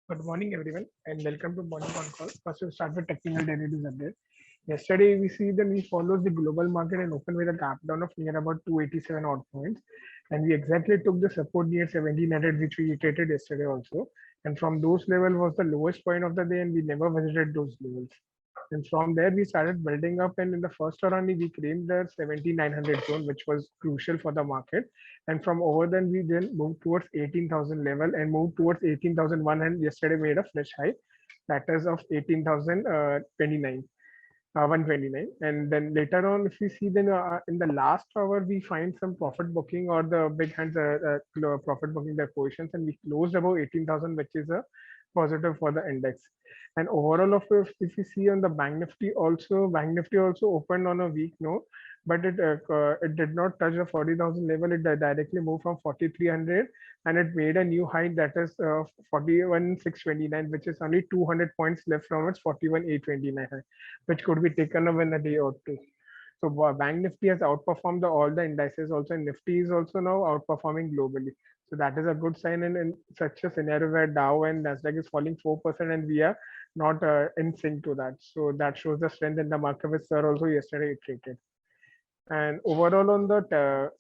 Good morning, everyone, and welcome to Morning On Call. First, we'll start with technical derivatives update. Yesterday, we see that we followed the global market and opened with a gap down of near about 287 odd points. And we exactly took the support near 1700, which we iterated yesterday also. And from those level was the lowest point of the day, and we never visited those levels. And from there, we started building up. And in the first hour only, we claimed the 17,900 zone, which was crucial for the market. And from over then, we then moved towards 18,000 level and moved towards 18,001. And yesterday made a fresh high, that is of 18,029. 129. And then later on, if we see, then in the last hour we find some profit booking, or the big hands profit booking their positions, and we closed above 18,000, which is a positive for the index. And overall, of if you see on the bank nifty also opened on a weak note, but it did not touch the 40,000 level. It directly moved from 4,300, and it made a new high, that is 41,629, which is only 200 points left from its 41,829 high, which could be taken up in a day or two. So Bank Nifty has outperformed all the indices also, and Nifty is also now outperforming globally. So that is a good sign in such a scenario where Dow and Nasdaq is falling 4% and we are not in sync to that. So that shows the strength in the market, which sir also yesterday iterated. And overall, on the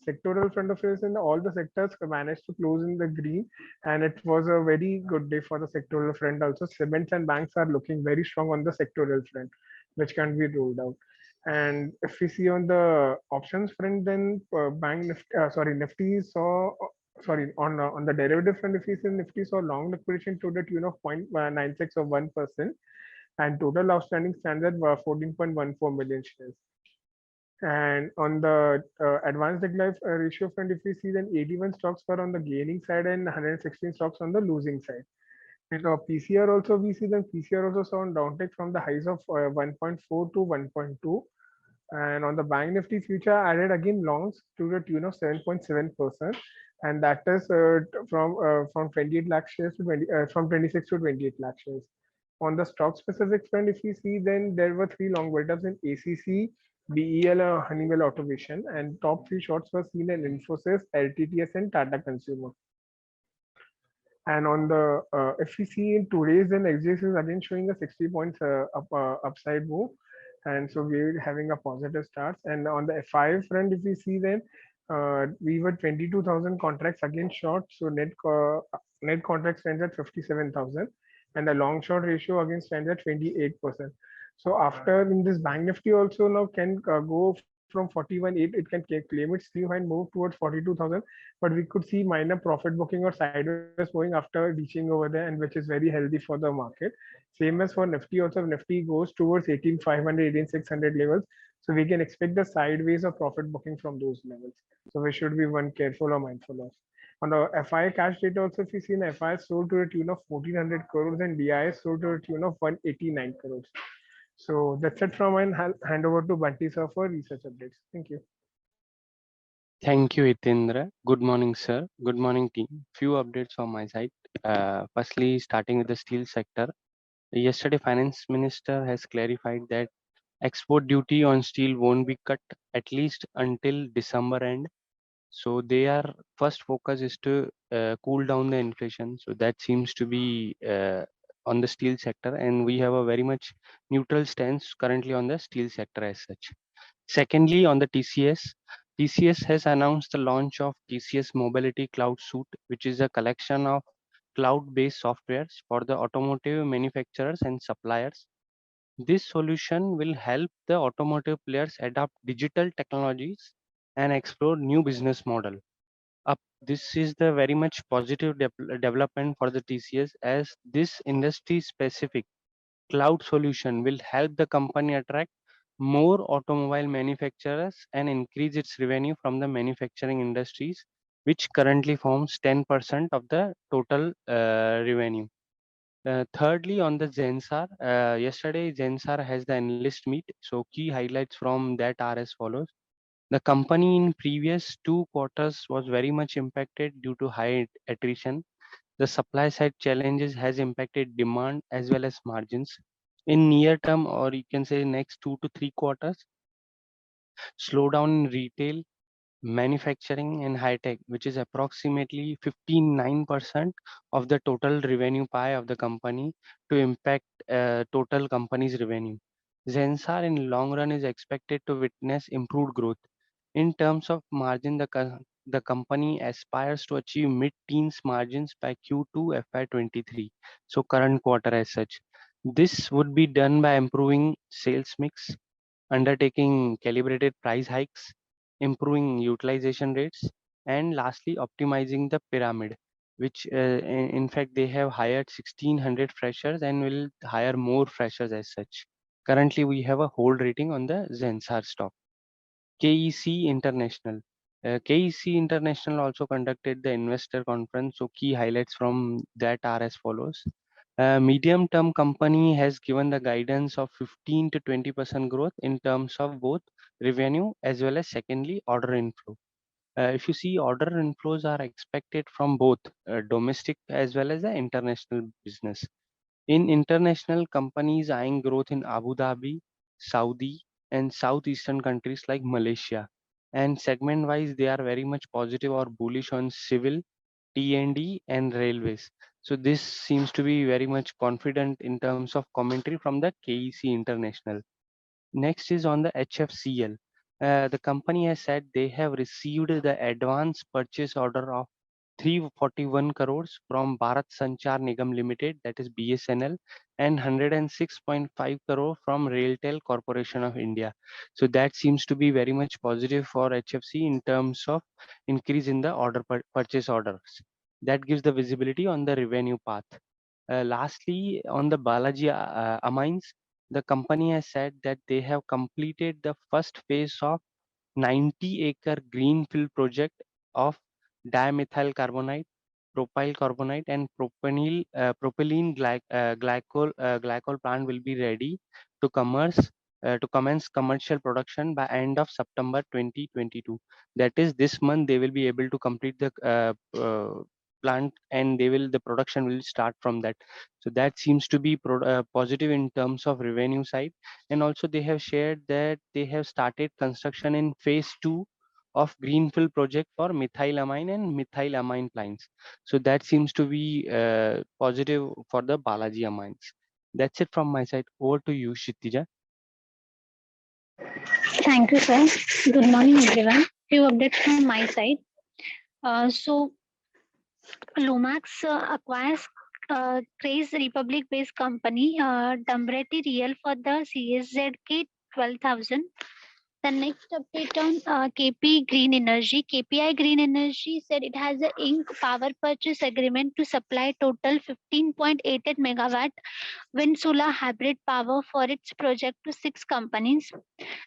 sectoral front of it, and all the sectors managed to close in the green, and it was a very good day for the sectoral front. Also, cements and banks are looking very strong on the sectoral front, which can be rolled out. And if we see on the options front, then Nifty saw. Sorry, on the derivative front, if we see Nifty saw long liquidation to the tune of 0.96 of 1%, and total outstanding stands at 14.14 million shares. And on the advanced decline ratio front, if we see, then 81 stocks were on the gaining side and 116 stocks on the losing side. And PCR also, we see that PCR also saw a downtick from the highs of 1.4 to 1.2. And on the Bank Nifty future, added again longs to the tune of 7.7%. And that is from 28 lakh shares to from 26 to 28 lakh shares. On the stock specific front, if we see, then there were three long build-ups in ACC, BEL, Honeywell Automation, and top three shorts were seen in Infosys, LTTS, and Tata Consumer. And on the if we see in today's, then XJS is again showing a 60 points upside move, and so we're having a positive start. And on the F5 front, if we see, then we were 22,000 contracts again short, so net contract stands at 57,000, and the long short ratio again stands at 28%. So after in this Bank Nifty also now can go from 41.8, it can claim its new high and move towards 42,000, but we could see minor profit booking or sideways moving after reaching over there, and which is very healthy for the market. Same as for Nifty also, if Nifty goes towards 18,500, 18,600 levels, so we can expect the sideways of profit booking from those levels. So we should be one careful or mindful of. On the FI cash data also, if you see, the FI sold to a tune of 1,400 crores and DIS sold to a tune of 189 crores. So that's it from mine. Hand over to Bunty sir for research updates. Thank you. Thank you, Hitendra. Good morning, sir. Good morning, team. Few updates from my side. Firstly, starting with the steel sector. Yesterday, Finance Minister has clarified that export duty on steel won't be cut at least until December end. So their first focus is to cool down the inflation. So that seems to be on the steel sector, and we have a very much neutral stance currently on the steel sector as such. Secondly, on the TCS, TCS has announced the launch of TCS Mobility Cloud Suite, which is a collection of cloud-based softwares for the automotive manufacturers and suppliers. This solution will help the automotive players adopt digital technologies and explore new business model. This is the very much positive development for the TCS, as this industry specific cloud solution will help the company attract more automobile manufacturers and increase its revenue from the manufacturing industries, which currently forms 10% of the total revenue. Thirdly, on the Zensar, yesterday Zensar has the analyst meet. So key highlights from that are as follows. The company in previous 2 quarters was very much impacted due to high attrition. The supply side challenges has impacted demand as well as margins. In near term, or you can say next 2 to 3 quarters, slowdown in retail manufacturing and high tech, which is approximately 59% of the total revenue pie of the company, to impact total company's revenue. Zensar in long run is expected to witness improved growth. In terms of margin, the company aspires to achieve mid-teens margins by Q2 FY23, so current quarter as such. This would be done by improving sales mix, undertaking calibrated price hikes, improving utilization rates, and lastly, optimizing the pyramid, which in fact they have hired 1600 freshers and will hire more freshers as such. Currently, we have a hold rating on the Zensar stock. KEC International. KEC International also conducted the investor conference. So key highlights from that are as follows. Medium-term company has given the guidance of 15 to 20% growth in terms of both revenue as well as secondly order inflow. If you see, order inflows are expected from both domestic as well as the international business. In international, companies eyeing growth in Abu Dhabi, Saudi, and southeastern countries like Malaysia. And segment-wise, they are very much positive or bullish on civil, T&D, and railways. So this seems to be very much confident in terms of commentary from the KEC International. Next is on the HFCL. The company has said they have received the advance purchase order of 341 crores from Bharat Sanchar Nigam Limited, that is BSNL, and 106.5 crore from Railtel Corporation of India. So that seems to be very much positive for HFC in terms of increase in the order purchase orders. That gives the visibility on the revenue path. Lastly, on the Balaji Amines, the company has said that they have completed the first phase of 90-acre greenfield project of dimethyl carbonate, propyl carbonate, and propylene glycol plant will be ready to commence commercial production by end of September 2022. That is, this month they will be able to complete the plant, and the production will start from that. So that seems to be positive in terms of revenue side. And also they have shared that they have started construction in phase 2 of greenfield project for methylamine and methylamine plants. So that seems to be positive for the Balaji amines. That's it from my side. Over to you, Kshitija. Thank you, sir. Good morning, everyone. Few updates from my side. So, Lumax acquires Trace Republic-based company Dumbreti Real for the CSZK 12,000. The next update on KP Green Energy. KPI Green Energy said it has an Inc. power purchase agreement to supply total 15.88 megawatt wind solar hybrid power for its project to 6 companies.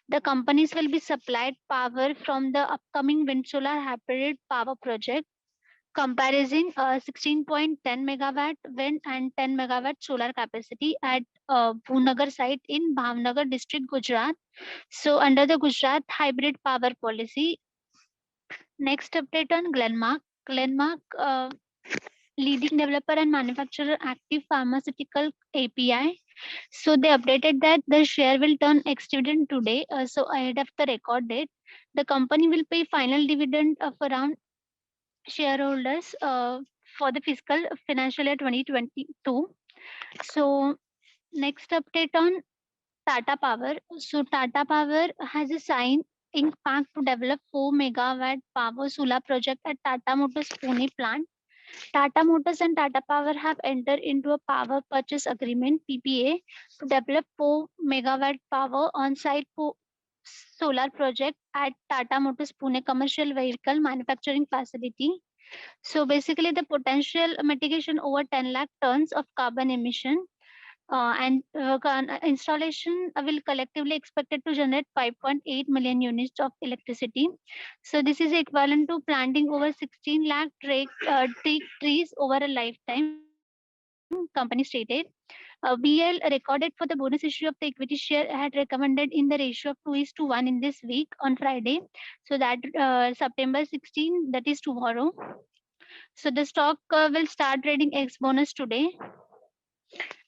The companies will be supplied power from the upcoming wind solar hybrid power project, comprising 16.10 megawatt wind and 10 megawatt solar capacity at Bhunagar site in Bhavnagar district, Gujarat. So under the Gujarat hybrid power policy. Next update on Glenmark. Glenmark, leading developer and manufacturer active pharmaceutical API. So they updated that the share will turn ex-dividend today. So ahead of the record date, the company will pay final dividend of around shareholders for the fiscal financial year 2022. So next update on Tata Power. So Tata Power has a signed Inc. pact to develop 4 megawatt power solar project at Tata Motors Pune plant. Tata Motors and Tata Power have entered into a power purchase agreement (PPA) to develop 4 megawatt power on-site solar project at Tata Motors Pune commercial vehicle manufacturing facility. So basically, the potential mitigation over 10 lakh tons of carbon emission and installation will collectively expected to generate 5.8 million units of electricity. So this is equivalent to planting over 16 lakh trees over a lifetime, company stated. BL recorded for the bonus issue of the equity share had recommended in the ratio of 2:1 in this week on Friday. So that September 16, that is tomorrow. So the stock will start trading ex bonus today.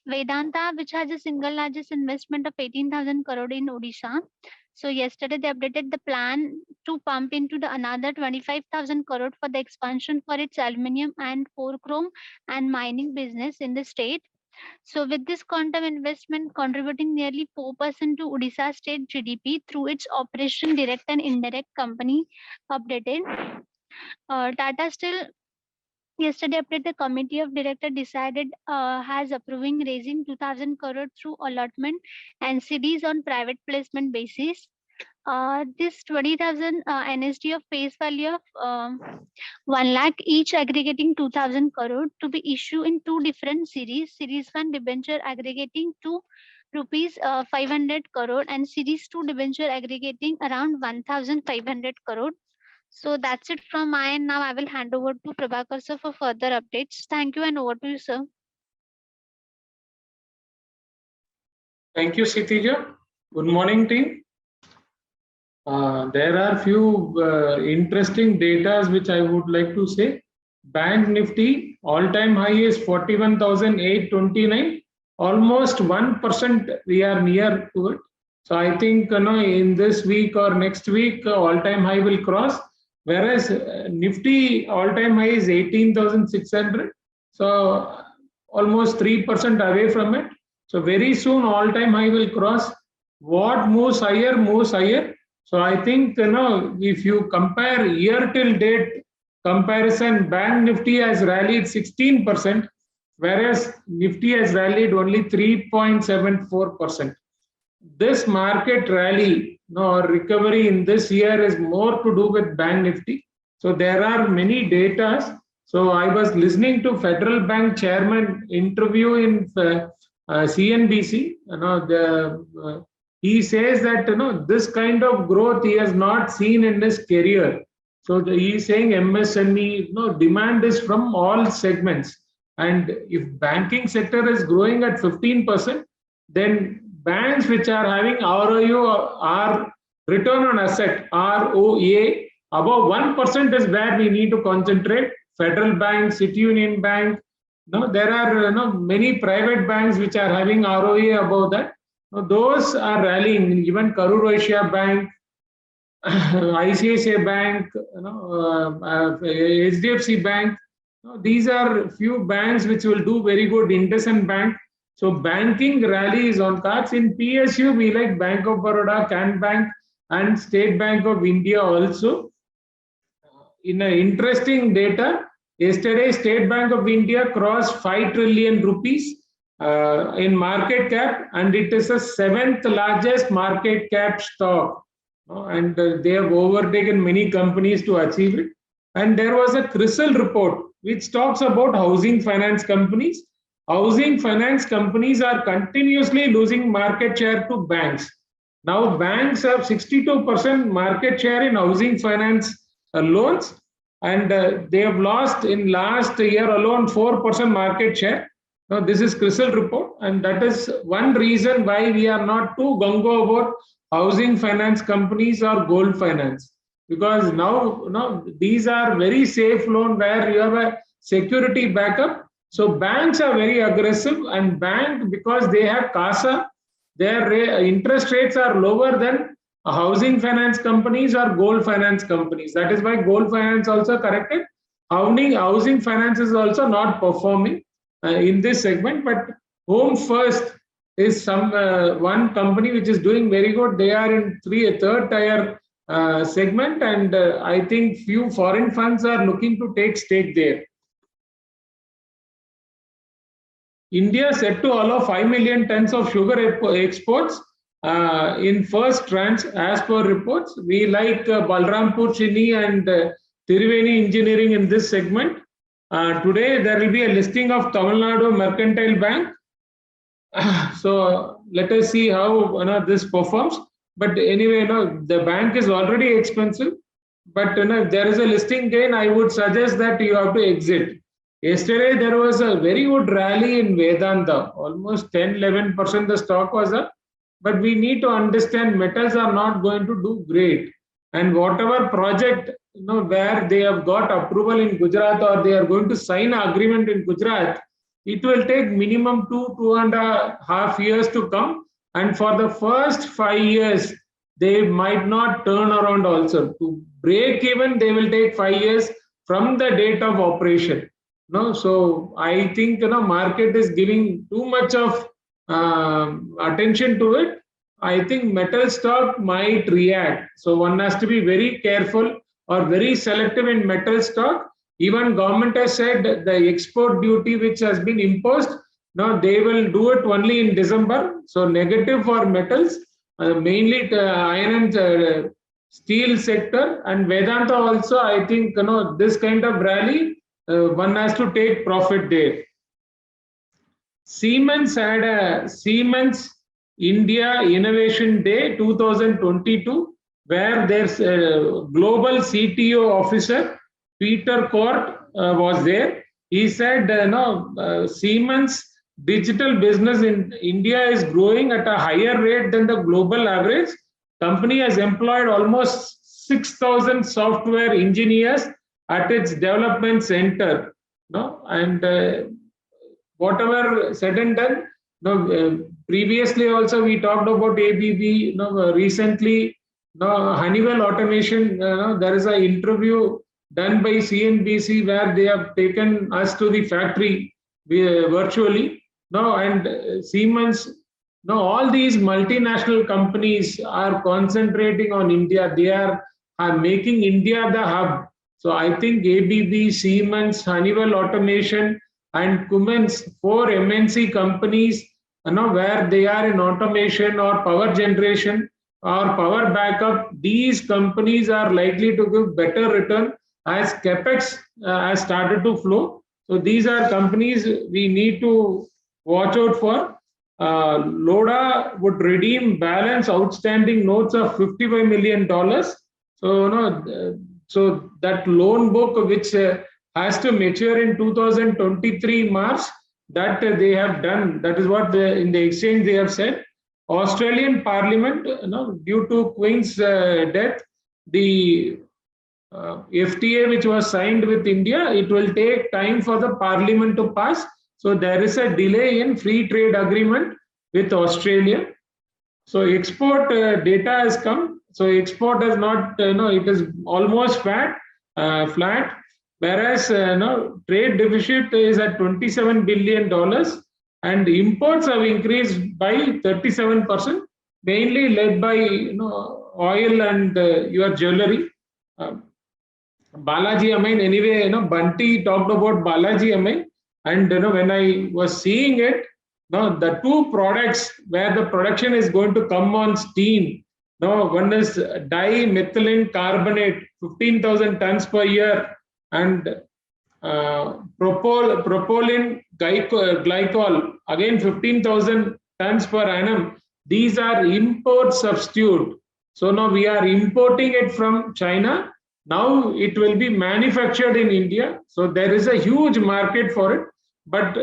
Vedanta, which has the single largest investment of 18,000 crore in Odisha. So yesterday they updated the plan to pump into the another 25,000 crore for the expansion for its aluminium and chrome and mining business in the state. So with this quantum investment contributing nearly 4% to Odisha state GDP through its operation direct and indirect company updated. Tata Steel yesterday update the committee of director decided has approving raising 2,000 crore through allotment and CDs on private placement basis. This 20,000 NSD of face value of 1 lakh each aggregating 2,000 crore to be issued in two different series. Series 1 debenture aggregating to rupees 500 crore and series 2 debenture aggregating around 1,500 crore. So that's it from my end. Now I will hand over to Prabhakar sir for further updates. Thank you and over to you, sir. Thank you, Kshitija. Good morning, team. There are few interesting data which I would like to say. Bank Nifty all-time high is 41,829. Almost 1% we are near to it. So I think in this week or next week all-time high will cross. Whereas Nifty all-time high is 18,600. So almost 3% away from it. So very soon all-time high will cross. What moves higher moves higher. So I think if you compare year till date comparison, Bank Nifty has rallied 16%, whereas Nifty has rallied only 3.74%. This market rally or recovery in this year is more to do with Bank Nifty. So there are many data. So I was listening to Federal Bank Chairman interview in CNBC. He says that this kind of growth he has not seen in his career. So he is saying MSME demand is from all segments. And if banking sector is growing at 15%, then banks which are having ROU or return on asset ROA above 1% is where we need to concentrate. Federal Bank, City Union Bank. There are many private banks which are having ROA above that. Those are rallying. Even Karur Vysya Bank, ICICI Bank, HDFC Bank. These are few banks which will do very good. IndusInd Bank. So banking rally is on cards. In PSU, we like Bank of Baroda, Can Bank, and State Bank of India also. In an interesting data, yesterday State Bank of India crossed 5 trillion rupees in market cap, and it is the 7th largest market cap stock. And they have overtaken many companies to achieve it. And there was a CRISIL report which talks about housing finance companies. Housing finance companies are continuously losing market share to banks. Now banks have 62% market share in housing finance loans, and they have lost in last year alone 4% market share. Now this is CRISIL report, and that is one reason why we are not too gung-ho about housing finance companies or gold finance, because now these are very safe loan where you have a security backup. So banks are very aggressive, and bank, because they have CASA, their interest rates are lower than housing finance companies or gold finance companies. That is why gold finance also corrected. Housing finance is also not performing in this segment, but Home First is some one company which is doing very good. They are in third tier segment, and I think few foreign funds are looking to take stake there. India set to allow 5 million tons of sugar exports in first tranche as per reports. We like Balrampur Chini and Tiruveni Engineering in this segment. Today there will be a listing of Tamil Nadu Mercantile Bank. So let us see how this performs. But anyway, the bank is already expensive. But if there is a listing gain, I would suggest that you have to exit. Yesterday there was a very good rally in Vedanta, almost 10-11% the stock was up. But we need to understand metals are not going to do great, and whatever project where they have got approval in Gujarat or they are going to sign an agreement in Gujarat, it will take minimum 2.5 years to come. And for the first 5 years, they might not turn around also. To break even, they will take 5 years from the date of operation. No, so I think market is giving too much of attention to it. I think metal stock might react. So one has to be very careful or very selective in metal stock. Even government has said the export duty which has been imposed, now they will do it only in December. So negative for metals, mainly iron and steel sector, and Vedanta also. I think this kind of rally, one has to take profit there. Siemens had a Siemens India Innovation Day 2022, where their global CTO officer Peter Court was there. He said, Siemens digital business in India is growing at a higher rate than the global average. Company has employed almost 6,000 software engineers at its development center. And whatever said and done, previously also we talked about ABB. Recently, Honeywell Automation. There is an interview done by CNBC where they have taken us to the factory virtually. And Siemens. All these multinational companies are concentrating on India. They are making India the hub. So I think ABB, Siemens, Honeywell Automation, and Cummins, 4 MNC companies, where they are in automation or power generation or power backup. These companies are likely to give better return as capex has started to flow. So these are companies we need to watch out for. Loda would redeem balance outstanding notes of $55 million. So that loan book which has to mature in 2023 March, that they have done. That is what in the exchange they have said. Australian Parliament, due to Queen's death, the FTA which was signed with India, it will take time for the Parliament to pass. So there is a delay in free trade agreement with Australia. So export data has come. So export has not, it is almost flat. Whereas trade deficit is at $27 billion, and imports have increased by 37%, mainly led by oil and your jewelry. Balaji Amine, anyway, Bunty talked about Balaji Amine, and when I was seeing it, the 2 products where the production is going to come on steam. One is dimethylene carbonate, 15,000 tons per year, and propylene glycol, again 15,000 tons per annum. These are import substitute. So now we are importing it from China. Now it will be manufactured in India. So there is a huge market for it. But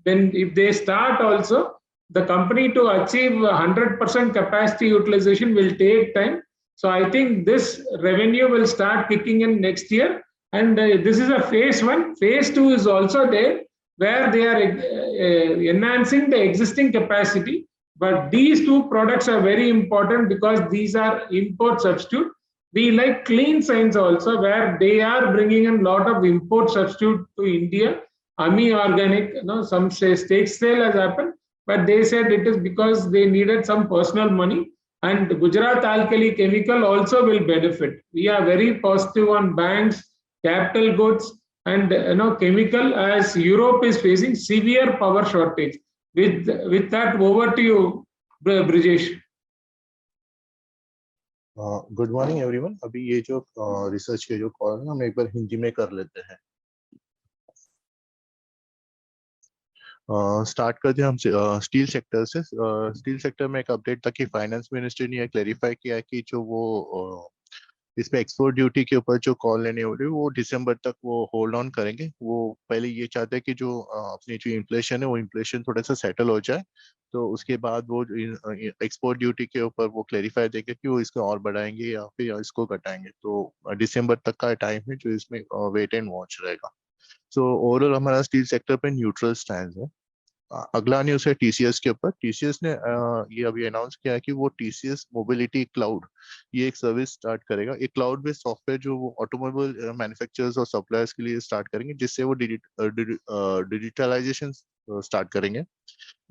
then if they start also, the company to achieve 100% capacity utilization will take time. So I think this revenue will start kicking in next year. And this is a phase 1. Phase 2 is also there, where they are enhancing the existing capacity. But these 2 products are very important because these are import substitute. We like Clean Science also, where they are bringing in a lot of import substitute to India. Ami Organic, some say stake sale has happened, but they said it is because they needed some personal money. And Gujarat Alkali Chemical also will benefit. We are very positive on banks, capital goods, and chemical, as Europe is facing severe power shortage. With that, over to you, Brijesh. Good morning everyone. अभी ये जो research के जो call है हम एक बार हिंदी में कर लेते हैं। स्टार्ट करते हैं हम स्टील सेक्टर से। स्टील सेक्टर में एक अपडेट था कि फाइनेंस मिनिस्टर ने क्लैरिफाई किया कि जो वो इसमें एक्सपोर्ट ड्यूटी के ऊपर जो कॉल लेने हो रही है वो दिसंबर तक वो होल्ड ऑन करेंगे। वो पहले ये चाहते हैं कि जो अपनी जो इन्फ्लेशन है वो इन्फ्लेशन थोड़ा सा सेटल हो जाए, तो उसके बाद वो एक्सपोर्ट ड्यूटी के ऊपर वो क्लैरिफाई देंगे कि वो इसको और बढ़ाएंगे या फिर इसको घटाएंगे। तो दिसंबर तक का टाइम है जो इसमें वेट एंड वॉच रहेगा। सो ओवरऑल हमारा स्टील सेक्टर पे न्यूट्रल स्टैंड है। अगला न्यूज है टीसीएस के ऊपर। टीसीएस ने ये अभी अनाउंस किया है कि वो टीसीएस मोबिलिटी क्लाउड ये एक सर्विस स्टार्ट करेगा। एक क्लाउड बेस्ड सॉफ्टवेयर जो वो ऑटोमोबाइल मैन्युफैक्चरर्स और सप्लायर्स के लिए स्टार्ट करेंगे, जिससे वो डिजिटलाइजेशन स्टार्ट करेंगे।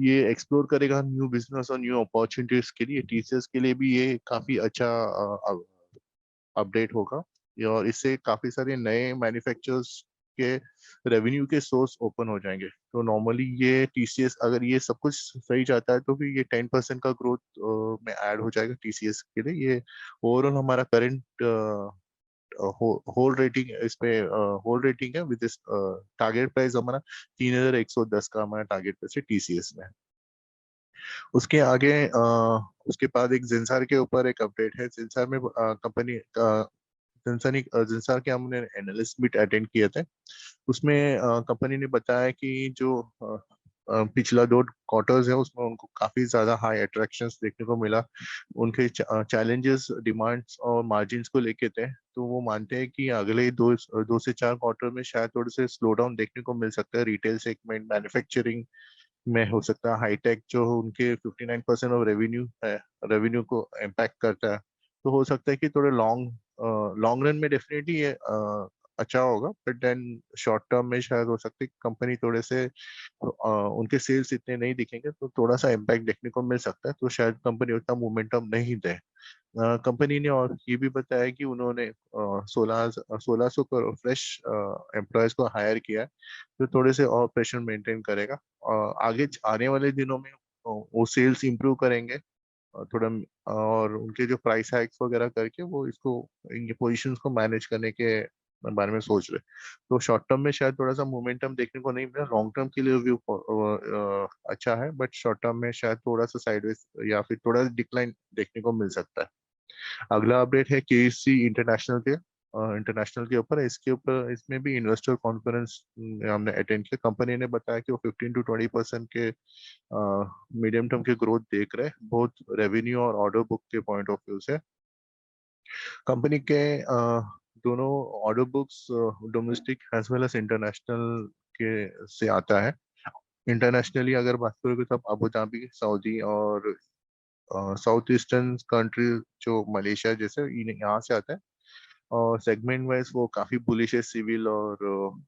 ये एक्सप्लोर करेगा न्यू बिजनेस और न्यू अपॉर्चुनिटीज के लिए। टीसीएस के लिए भी ये काफी अच्छा अपडेट होगा, और इससे काफी सारे नए मैन्युफैक्चरर्स के रेवेन्यू के सोर्स ओपन हो जाएंगे। तो नॉर्मली ये टीसीएस अगर ये सब कुछ सही जाता है तो भी ये 10% का ग्रोथ में ऐड हो जाएगा टीसीएस के लिए। ये ओवरऑल हमारा करंट होल्ड रेटिंग इस पे होल्ड रेटिंग है विद दिस टारगेट प्राइस हमारा 3110 का हमारा टारगेट प्राइस है टीसीएस में। उसके आगे उसके बाद एक जिंसार के ऊपर एक अपडेट है। जिंसार में कंपनी जिंसार के हमने एनालिस्ट मीट अटेंड किए थे। उसमें कंपनी ने बताया कि जो पिछला 2 क्वार्टर्स है उसमें उनको काफी ज्यादा हाई अट्रैक्शंस देखने को मिला। उनके चैलेंजेस डिमांड्स और मार्जिन्स को लेके थे, तो वो मानते हैं कि अगले 2 से 4 क्वार्टर में शायद थोड़े से स्लो डाउन देखने को मिल सकता है। रिटेल सेगमेंट, मैन्युफैक्चरिंग में हो सकता है, हाईटेक जो उनके 59% ऑफ रेवेन्यू है, रेवेन्यू को इम्पैक्ट करता है। तो हो सकता है कि थोड़े लॉन्ग रन में डेफिनेटली ये अच्छा होगा, बट देन शॉर्ट टर्म में शायद हो सकता है कंपनी थोड़े से उनके सेल्स इतने नहीं दिखेंगे तो थोड़ा सा इम्पैक्ट देखने को मिल सकता है। तो शायद कंपनी उतना मोमेंटम नहीं दे। कंपनी ने और ये भी बताया कि उन्होंने 1600 करोड़ फ्रेश एम्प्लॉयज को हायर किया है, तो थोड़े से और प्रेशर मेंटेन करेगा। आगे आने वाले दिनों में वो सेल्स इंप्रूव करेंगे थोड़ा, और उनके जो प्राइस हाइक्स वगैरह करके वो इसको इनके पोजीशंस को मैनेज करने के बारे में सोच रहे। तो शॉर्ट टर्म में शायद थोड़ा सा मोमेंटम देखने को नहीं मिला। लॉन्ग टर्म के लिए व्यू अच्छा है, बट शॉर्ट टर्म में शायद थोड़ा सा साइडवेज या फिर थोड़ा डिक्लाइन देखने को मिल सकता है। अगला अपडेट है केसी इंटरनेशनल के ऊपर। इसके ऊपर इसमें भी इन्वेस्टर कॉन्फ्रेंस हमने अटेंड किया। कंपनी ने बताया कि वो 15 to 20% के मीडियम टर्म के ग्रोथ देख रहे हैं, बहुत रेवेन्यू और ऑर्डर बुक के पॉइंट ऑफ व्यू से। कंपनी के दोनों order books domestic as well as international के से आता है। इंटरनेशनली अगर बात करोगे तो अबू धाबी, सऊदी और साउथ ईस्टर्न कंट्री जो मलेशिया जैसे यहाँ से आता है। और सेगमेंट वाइज वो काफी बुलिश है सिविल और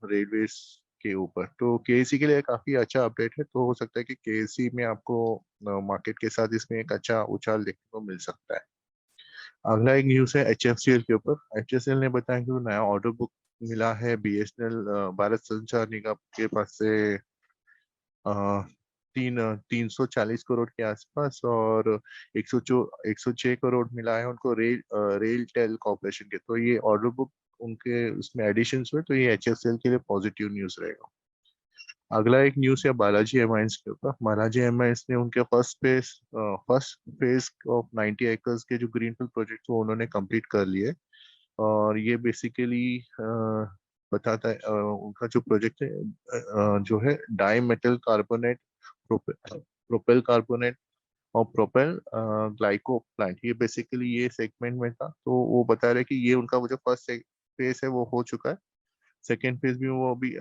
रेलवेज के ऊपर। तो केएससी के लिए काफी अच्छा अपडेट है। तो हो सकता है कि केएससी में आपको मार्केट के साथ इसमें एक अच्छा उछाल देखने को मिल सकता है। अगला एक न्यूज है एचएफसीएल के ऊपर। एचएफसीएल ने बताया कि वो नया ऑर्डर बुक मिला है बीएसएनएल भारत संचार निगम के पास से 340 करोड़ के आसपास, और 106 करोड़ मिला है उनको रेल टेल कॉर्पोरेशन के। तो ये ऑर्डर बुक उनके उसमें एडिशन हुए, तो ये एचएफसीएल के लिए पॉजिटिव न्यूज रहेगा। अगला एक न्यूज है बालाजी एमाइंस के ऊपर। बालाजी एमाइंस ने उनके फर्स्ट फेज ऑफ 90 एकर्स के जो ग्रीनफील्ड प्रोजेक्ट वो उन्होंने कंप्लीट कर लिए। और ये बेसिकली बताता है उनका जो प्रोजेक्ट है जो है dimethyl carbonate, propylene carbonate और प्रोपेल ग्लाइको प्लांट। ये बेसिकली ये सेगमेंट में था। तो वो बता रहे कि ये उनका वो जो फर्स्ट फेज है वो हो चुका है। सेकेंड फेज भी वो अभी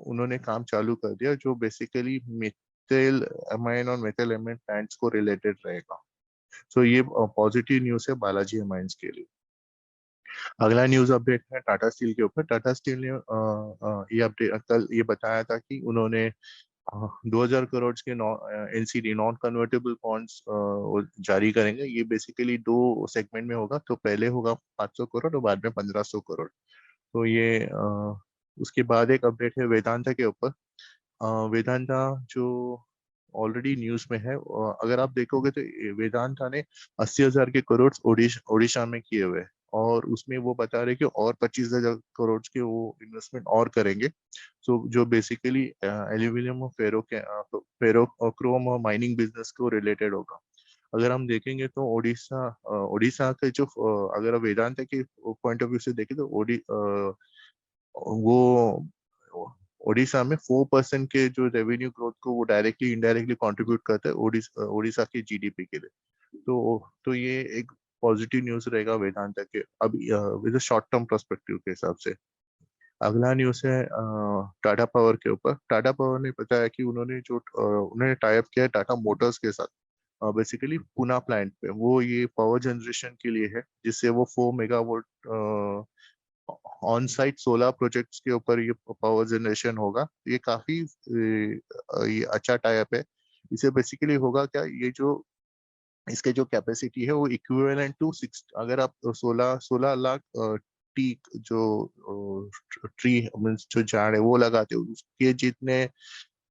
उन्होंने काम चालू कर दिया, जो बेसिकली मिथाइल अमाइन और मिथाइल अमाइन प्लांट्स को रिलेटेड रहेगा। सो ये पॉजिटिव न्यूज है बालाजी अमाइंस के लिए। अगला न्यूज अपडेट है टाटा स्टील के ऊपर। टाटा स्टील ने ये अपडेट कल ये बताया था कि उन्होंने 2000 करोड़ के एनसीडी नॉन कन्वर्टेबल बॉन्ड्स जारी करेंगे। ये बेसिकली 2 सेगमेंट में होगा। तो पहले होगा 500 करोड़ और बाद में 1500 करोड़। तो ये उसके बाद एक अपडेट है वेदांता के ऊपर। वेदांता जो ऑलरेडी न्यूज में है, अगर आप देखोगे तो वेदांता ने 80,000 के करोड़ ओडिशा में किए हुए, और उसमें वो बता रहे कि और 25,000 करोड़ के वो इन्वेस्टमेंट और करेंगे। सो जो बेसिकली एल्यूमिनियम और फेरो और क्रोम और माइनिंग बिजनेस को रिलेटेड होगा। अगर हम देखेंगे तो ओडिशा के जो अगर वेदांता के पॉइंट ऑफ व्यू से देखें तो वो ओडिशा में 4% के जो रेवेन्यू ग्रोथ को वो डायरेक्टली इनडायरेक्टली कंट्रीब्यूट करता है ओडिशा के जीडीपी के लिए। तो ये एक पॉजिटिव न्यूज रहेगा वेदांता के अभी विद शॉर्ट टर्म पर्सपेक्टिव के हिसाब से। अगला न्यूज़ है टाटा पावर के ऊपर। टाटा पावर ने बताया कि उन्होंने उन्होंने टाई अप किया है टाटा मोटर्स के साथ, बेसिकली पूना प्लांट पे। वो ये पावर जनरेशन के लिए है, जिससे वो 4 megawatt on site solar projects के ऊपर ये पावर जनरेशन होगा। ये काफी ये अच्छा टाई अप है। इसे बेसिकली होगा क्या, ये जो इसके जो कैपेसिटी है वो इक्विवेलेंट टू 6, अगर आप 16 लाख टी जो ट्री मीन्स जो झाड़ है वो लगाते हो, उसके जितने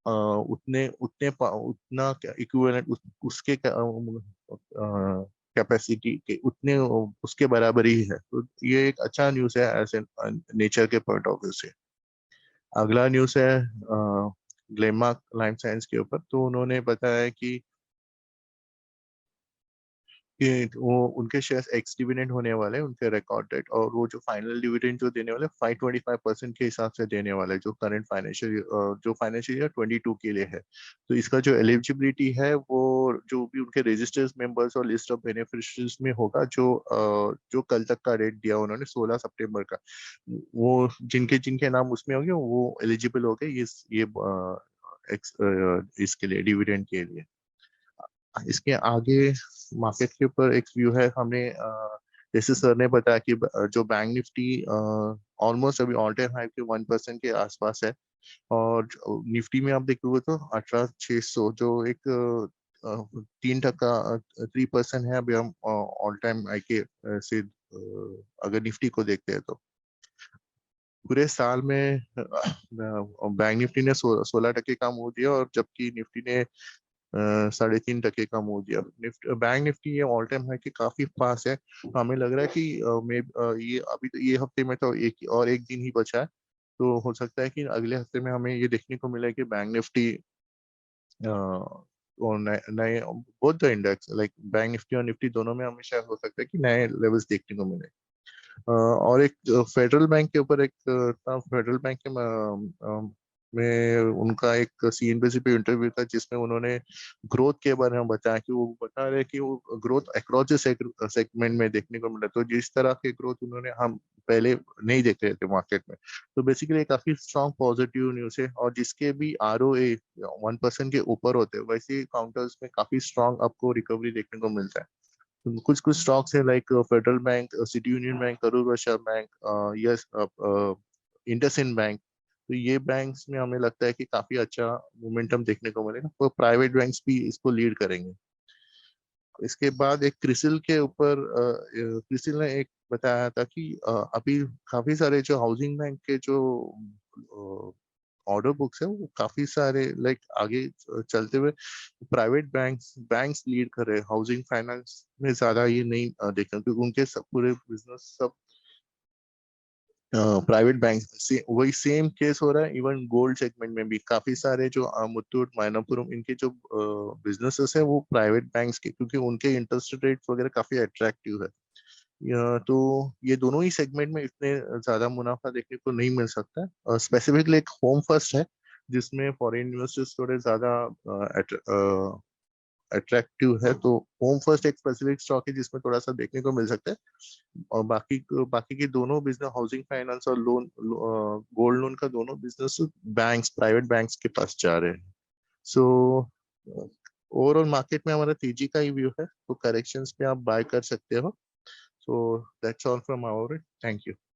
उतने उतने उतना इक्विवेलेंट उसके कैपेसिटी के उतने उसके बराबर ही है। तो ये एक अच्छा न्यूज़ है एज एन नेचर के पॉइंट ऑफ व्यू से। अगला न्यूज़ है ग्लेमार्क लाइफ साइंस के ऊपर। तो उन्होंने बताया कि वो उनके शेयर्स एक्स डिविडेंड होने वाले हैं, उनके रिकॉर्ड डेट, और वो जो फाइनल डिविडेंड जो देने वाले 525% के हिसाब से देने वाले, जो करंट फाइनेंशियल ईयर 22 के लिए है। तो इसका जो एलिजिबिलिटी है वो जो भी उनके रजिस्टर्स मेंबर्स और लिस्ट ऑफ बेनिफिशियरीज में होगा, जो कल तक का डेट दिया उन्होंने 16 सितंबर का, वो जिनके जिनके नाम उसमें होंगे वो एलिजिबल हो गए इसके लिए, डिविडेंड के लिए। इसके आगे मार्केट के ऊपर एक व्यू है। हमने जैसे सर ने बताया कि जो बैंक निफ्टी ऑलमोस्ट अभी ऑल टाइम हाई के 1% के आसपास है, और निफ्टी में आप देखोगे तो 18,600 जो एक 3% है। अभी हम ऑल टाइम हाई के से अगर निफ्टी को देखते हैं तो पूरे साल में बैंक निफ्टी ने 16% का मूव दिया, और जबकि निफ्टी ने 3.5% का मूव दिया। बैंक निफ्टी ये ऑल टाइम हाई के काफी पास है। हमें लग रहा है कि ये अभी तो ये हफ्ते में तो एक दिन ही बचा है, तो हो सकता है कि अगले हफ्ते में हमें ये देखने को मिले कि बैंक निफ्टी और नए both the index like bank Nifty और निफ्टी दोनों में हमेशा हो सकता है कि नए लेवल्स देखने को मिले। और एक फेडरल बैंक के ऊपर फेडरल बैंक के में उनका एक सीएनबीसी पे इंटरव्यू था, जिसमें उन्होंने ग्रोथ के बारे में बताया कि वो बता रहे कि वो ग्रोथ अक्रॉस सेगमेंट में देखने को मिला। तो जिस तरह के ग्रोथ उन्होंने हम पहले नहीं देख रहे थे मार्केट में, तो बेसिकली काफी स्ट्रॉन्ग पॉजिटिव न्यूज है। और जिसके भी ROA 1% के ऊपर होते हैं, वैसे काउंटर्स में काफी स्ट्रॉन्ग आपको रिकवरी देखने को मिलता है। कुछ कुछ स्टॉक्स है like federal bank, city union bank, Karur Vysya bank, yes IndusInd bank. तो ये बैंक्स में हमें लगता है कि काफी अच्छा मोमेंटम देखने को मिलेगा, तो प्राइवेट बैंक्स भी इसको लीड करेंगे। इसके बाद एक क्रिसिल के ऊपर क्रिसिल ने एक बताया था कि अभी काफी सारे जो हाउसिंग बैंक के जो ऑर्डर बुक्स है वो काफी सारे लाइक आगे चलते हुए प्राइवेट बैंक्स लीड कर रहे हैं। हाउसिंग फाइनेंस में ज्यादा ये नहीं देखा, क्योंकि उनके सब पूरे बिजनेस सब प्राइवेट बैंक से। वही सेम केस हो रहा है इवन गोल्ड सेगमेंट में भी। काफी सारे जो मुथूट, मनप्पुरम, इनके जो बिजनेसेस है वो प्राइवेट बैंक्स के, क्योंकि उनके इंटरेस्ट रेट्स वगैरह काफी अट्रैक्टिव है। तो ये दोनों ही सेगमेंट में इतने ज्यादा मुनाफा देखने को नहीं मिल सकता। स्पेसिफिकली एक होम फर्स्ट है, जिसमें फॉरेन इन्वेस्टर्स थोड़े ज्यादा अट्रैक्टिव है। तो होम फर्स्ट एक स्पेसिफिक स्टॉक है जिसमें थोड़ा सा देखने को मिल सकता है। और बाकी के दोनों बिजनेस, हाउसिंग फाइनेंस और गोल्ड लोन का दोनों बिजनेस बैंक्स, प्राइवेट बैंक्स के पास जा रहे हैं। सो ओवरऑल मार्केट में हमारा तेजी का ही व्यू है, तो करेक्शंस पे आप बाय कर सकते हो। So that's all from our and, thank you.